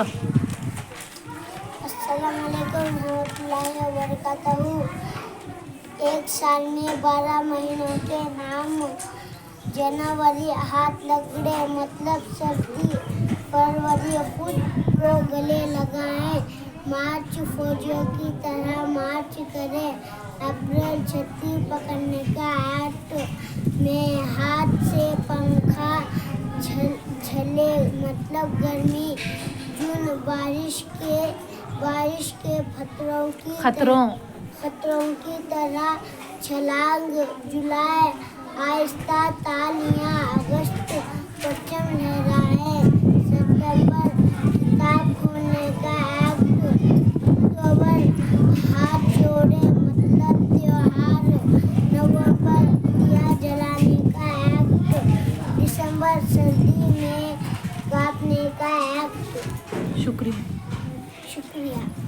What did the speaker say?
बोलो। अस्सलामुअलैकुम रहमतुल्लाहि व बरकातहू। एक साल में 12 महीनों के नाम। जनवरी हाथ लगड़े मतलब सर्दी। फरवरी खुद को गले लगाएं। मार्च फौजियों की तरह मार्च करें। अप्रैल छतरी पकड़ने का एक्ट में हाथ से पंखा झले मतलब गर्मी। जून बारिश के खतरों की तरह छलांग। जुलाई आहिस्ता तालियां। अगस्त परचम लहराए। सितंबर किताब खोलने का एक्ट। अक्टूबर हाथ जोड़े मतलब त्योहार। नवंबर दिया जलाने का एक्ट। दिसंबर सर्दी में कांपने का एक्ट। शुक्रिया।